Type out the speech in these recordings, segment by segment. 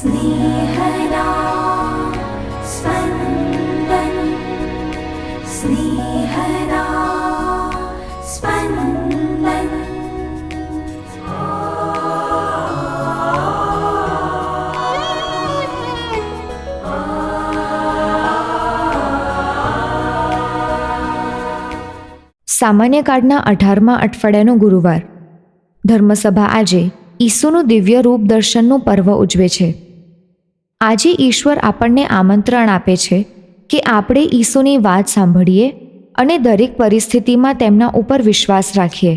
स्नेहदा स्पन्दन स्नेहदा स्पन्दन। સામાન્ય કાળના 18મા અઠવાડિયાનો ગુરુવાર. ધર્મસભા આજે ઈસુનું દિવ્ય રૂપ દર્શનનું પર્વ ઉજવે છે. આજે ઈશ્વર આપણને આમંત્રણ આપે છે કે આપણે ઈસુની વાત સાંભળીએ અને દરેક પરિસ્થિતિમાં તેમના ઉપર વિશ્વાસ રાખીએ.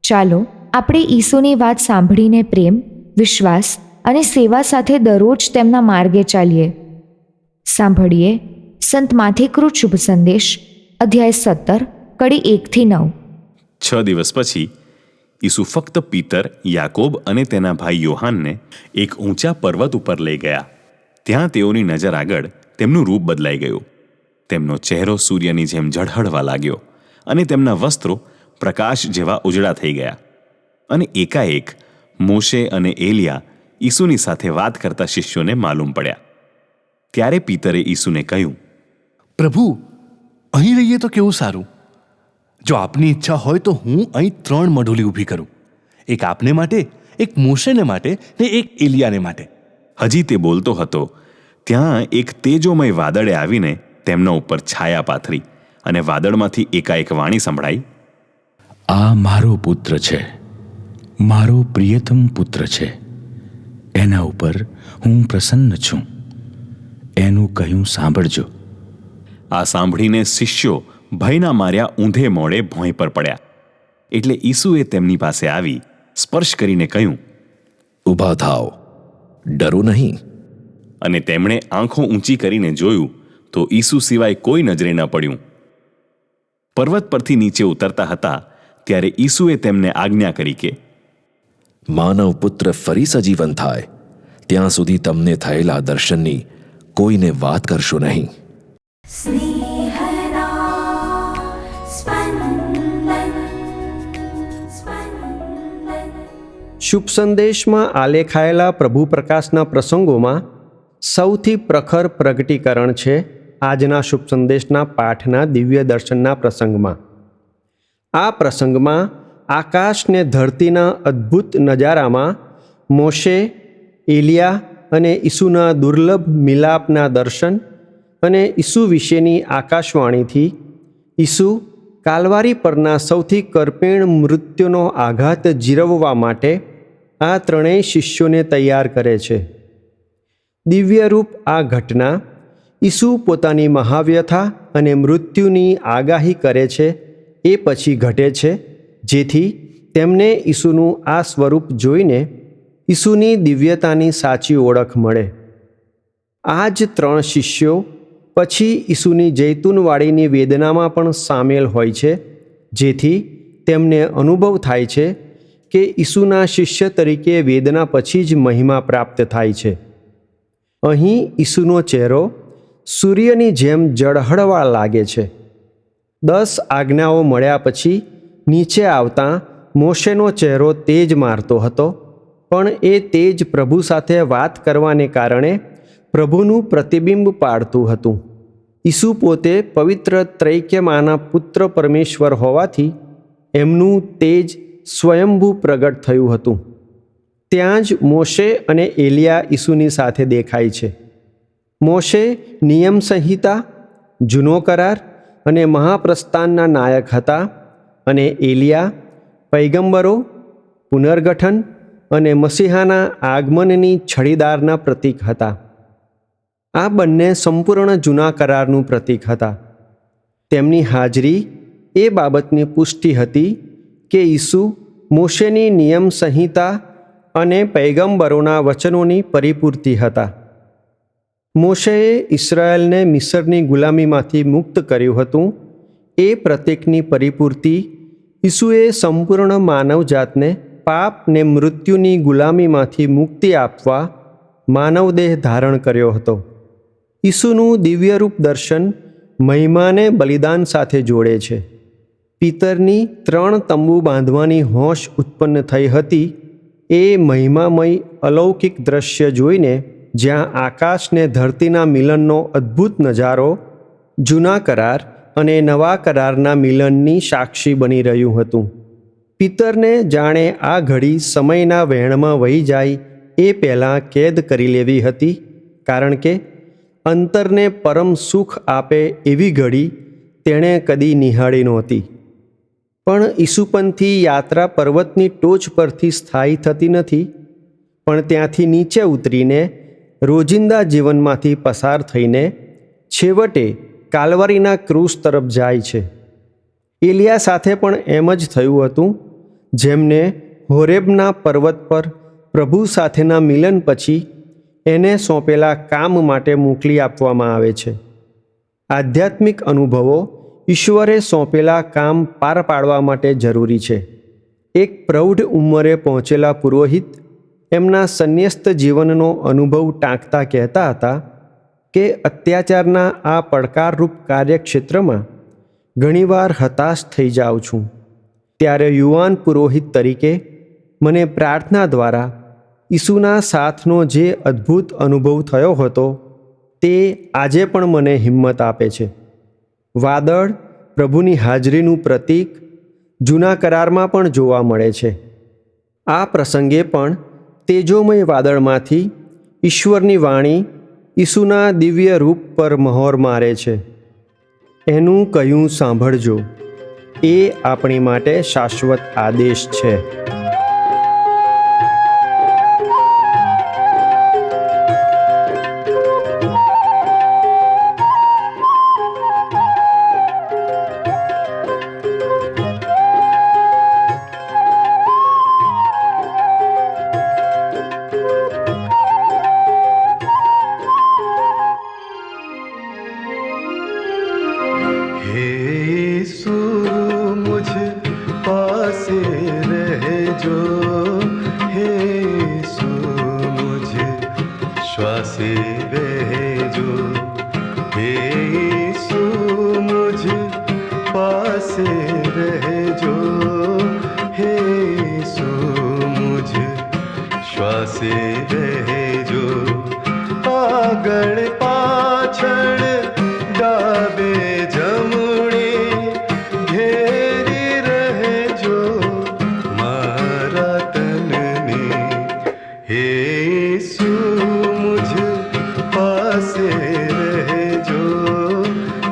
ચાલો આપણે ઈસુની વાત સાંભળીને પ્રેમ, વિશ્વાસ અને સેવા સાથે દરરોજ તેમના માર્ગે ચાલીએ. સાંભળીએ સંત માથેકૃત શુભ સંદેશ, અધ્યાય 17, કડી 1-9. 6 દિવસ પછી ઈસુ ફક્ત પીતર, યાકોબ અને તેના ભાઈ યોહાનને એક ઊંચા પર્વત ઉપર લઈ ગયા. ત્યાં તેઓની નજર આગળ તેમનું રૂપ બદલાઈ ગયું. તેમનો ચહેરો સૂર્યની જેમ ઝળહળવા લાગ્યો અને તેમના વસ્ત્રો પ્રકાશ જેવા ઉજળા થઈ ગયા. અને એકાએક મોશે અને એલિયા ઈસુની સાથે વાત કરતા શિષ્યોને માલુમ પડ્યા. ત્યારે પીતરે ઈસુને કહ્યું, પ્રભુ, અહીં રહીએ તો કેવું સારું. જો આપની ઈચ્છા હોય તો હું અહીં 3 મઢોલી ઊભી કરું, એક આપને માટે, એક મોશેને માટે ને એક એલિયાને માટે. હજી તે બોલતો હતો ત્યાં એક તેજોમય વાદળે આવીને તેમના ઉપર છાયા પાથરી અને વાદળમાંથી એકાએક વાણી સંભળાઈ, આ મારો પુત્ર છે, મારો પ્રિયતમ પુત્ર છે, એના ઉપર હું પ્રસન્ન છું, એનું કહ્યું સાંભળજો. આ સાંભળીને શિષ્યો ભયના માર્યા ઊંધે મોડે ભોંય પર પડ્યા. એટલે ઈસુએ તેમની પાસે આવી સ્પર્શ કરીને કહ્યું, ઊભા થાઓ, ડરો નહીં. અને તેમણે આંખો ઊંચી કરીને જોયું તો ઈસુ સિવાય કોઈ નજરે ન પડ્યું. પર્વત પરથી નીચે ઉતરતા હતા ત્યારે ઈસુએ તેમને આજ્ઞા કરી કે માનવ પુત્ર ફરી સજીવન થાય ત્યાં સુધી તમને થયેલા દર્શનની કોઈને વાત કરશો નહીં. स्नेहदा स्पन्दन स्पन्दन। શુભ સંદેશમાં આલેખાયેલા પ્રભુ પ્રકાશના પ્રસંગોમાં સૌથી પ્રખર પ્રગટીકરણ છે આજના શુભ સંદેશના પાઠના દિવ્ય દર્શનના પ્રસંગમાં. આ પ્રસંગમાં આકાશ ને ધરતીના અદ્ભુત નજારામાં મોશે, એલિયા અને ઈસુના દુર્લભ મિલાપના દર્શન અને ઈસુ વિશેની આકાશવાણીથી ઈસુ કાલવારી પરના સૌથી કરપીણ મૃત્યુનો આઘાત જીરવવા માટે આ ત્રણેય શિષ્યોને તૈયાર કરે છે. દિવ્યરૂપ આ ઘટના ઈસુ પોતાની મહાવ્યથા અને મૃત્યુની આગાહી કરે છે એ પછી ઘટે છે, જેથી તેમને ઈસુનું આ સ્વરૂપ જોઈને ઈસુની દિવ્યતાની સાચી ઓળખ મળે. આ જ 3 શિષ્યો પછી ઈસુની જૈતુનવાડીની વેદનામાં પણ સામેલ હોય છે, જેથી તેમને અનુભવ થાય છે કે ઈસુના શિષ્ય તરીકે વેદના પછી જ મહિમા પ્રાપ્ત થાય છે. અહીં ઈસુનો ચહેરો સૂર્યની જેમ ઝળહળવા લાગે છે. 10 આજ્ઞાઓ મળ્યા પછી નીચે આવતાં મોશેનો ચહેરો તેજ મારતો હતો, પણ એ તેજ પ્રભુ સાથે વાત કરવાને કારણે પ્રભુનું પ્રતિબિંબ પાડતું હતું. ઈસુ પોતે પવિત્ર ત્રૈક્યમાના પુત્ર પરમેશ્વર હોવાથી એમનું તેજ સ્વયંભૂ પ્રગટ થયું હતું. ત્યાં જ મોશે અને એલિયા ઈસુની સાથે દેખાય છે. મોશે નિયમ સંહિતા, જૂનો કરાર અને મહાપ્રસ્થાનના નાયક હતા અને એલિયા પૈગંબરો, પુનર્ગઠન અને મસીહાના આગમનની છડીદારના પ્રતીક હતા. આ બંને સંપૂર્ણ જૂના કરારનું પ્રતીક હતા. તેમની હાજરી એ બાબતની પુષ્ટિ હતી કે ઈસુ મોશેની નિયમ સંહિતા અને પૈગંબરોના વચનોની પરિપૂર્તિ હતા. મોશેએ ઇસરાયેલને મિસરની ગુલામીમાંથી મુક્ત કર્યું હતું. એ પ્રતીકની પરિપૂર્તિ ઈસુએ સંપૂર્ણ માનવજાતને પાપ ને મૃત્યુની ગુલામીમાંથી મુક્તિ આપવા માનવદેહ ધારણ કર્યો હતો. ઈસુનું દિવ્યરૂપ દર્શન મહિમાને બલિદાન સાથે જોડે છે. પિતરની 3 તંબુ બાંધવાની હોશ ઉત્પન્ન થઈ હતી એ મહિમામય અલૌકિક દ્રશ્ય જોઈને જ્યાં આકાશ ને ધરતીના મિલનનો અદ્ભુત નજારો જૂના કરાર અને નવા કરારના મિલનની સાક્ષી બની રહ્યું હતું. પિતરને જાણે આ ઘડી સમયના વહેણમાં વહી જાય એ પહેલાં કેદ કરી લેવી હતી, કારણ કે અંતરને પરમ સુખ આપે એવી ઘડી તેણે કદી નિહાળી નહોતી. પણ ઈસુપંથી યાત્રા પર્વતની ટોચ પરથી સ્થાયી થતી નથી, પણ ત્યાંથી નીચે ઉતરીને રોજિંદા જીવનમાંથી પસાર થઈને છેવટે કાલવરીના ક્રૂસ તરફ જાય છે. એલિયા સાથે પણ એમ જ થયું હતું, જેમને હોરેબના પર્વત પર પ્રભુ સાથેના મિલન પછી એને સોંપેલા કામ માટે મોકલી આપવામાં આવે છે. આધ્યાત્મિક અનુભવો ઈશ્વરે સોંપેલા કામ પાર પાડવા માટે જરૂરી છે. એક પ્રૌઢ ઉંમરે પહોંચેલા પુરોહિત એમના સંન્યસ્ત જીવનનો અનુભવ ટાંકતા કહેતા હતા કે અત્યાચારના આ પડકારરૂપ કાર્યક્ષેત્રમાં ઘણીવાર હતાશ થઈ જાઉં છું. ત્યારે યુવાન પુરોહિત તરીકે મને પ્રાર્થના દ્વારા ઈસુના સાથનો જે અદ્ભુત અનુભવ થયો હતો તે આજે પણ મને હિંમત આપે છે. વાદળ પ્રભુની હાજરીનું પ્રતીક જૂના કરારમાં પણ જોવા મળે છે. આ પ્રસંગે પણ તેજોમય વાદળમાંથી ઈશ્વરની વાણી ઈસુના દિવ્ય રૂપ પર મહોર મારે છે. એનું કહ્યું સાંભળજો, એ આપણી માટે શાશ્વત આદેશ છે. श्वासे रहजो हे यीशु मुझ पासे रहजो हे यीशु मुझ श्वासे रहजो આગળ પાછળ ડાબે જમણે ઘેરી રહેજો મારા તનને હે યીશુ મુझ પાસે રહેજો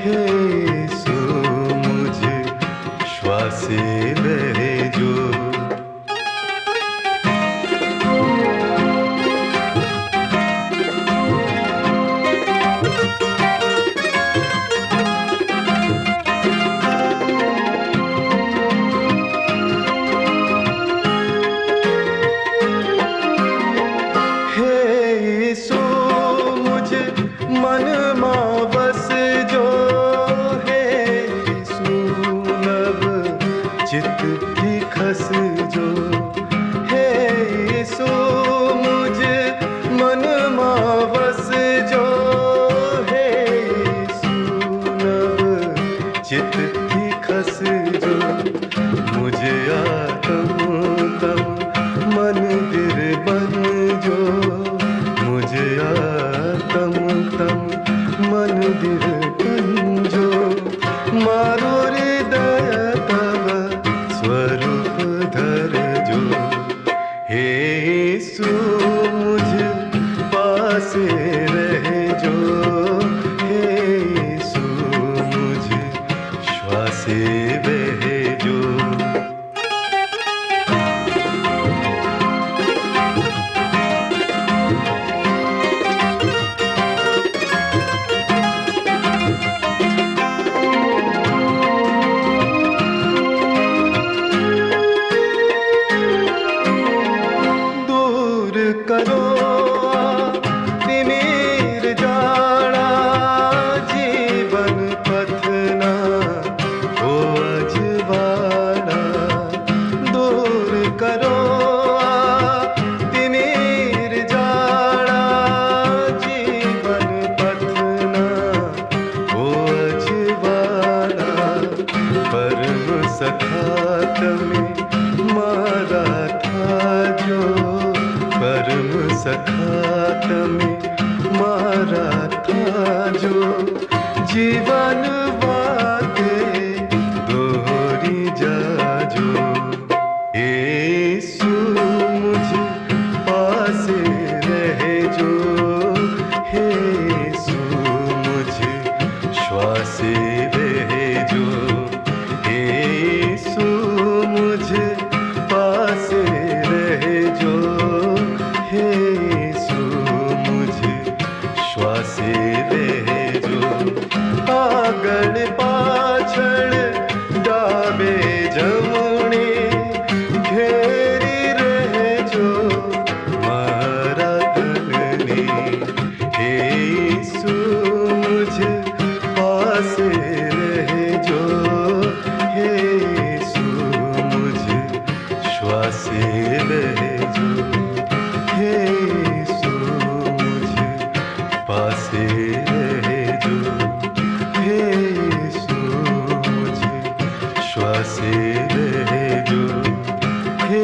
હે યીશુ મુझ શ્વાસે રહેજો खसजो हे यीशु मुझ मन मां वसजो हे यीशु नव चित थी खसजो मुझे आत्म तम मंदिर बनजो मुझे આગળ પાછળ ડાબે જમણે ઘેરી રહેજો મારા તનને. હે ઈસુ મુझ પાસે રહેજો, હે ઈસુ મુझ શ્વાસે રહેજો, હે ઈસુ મુझ પાસે રહેજો, હે ઈસુ મુझ શ્વાસે રહેજો, હે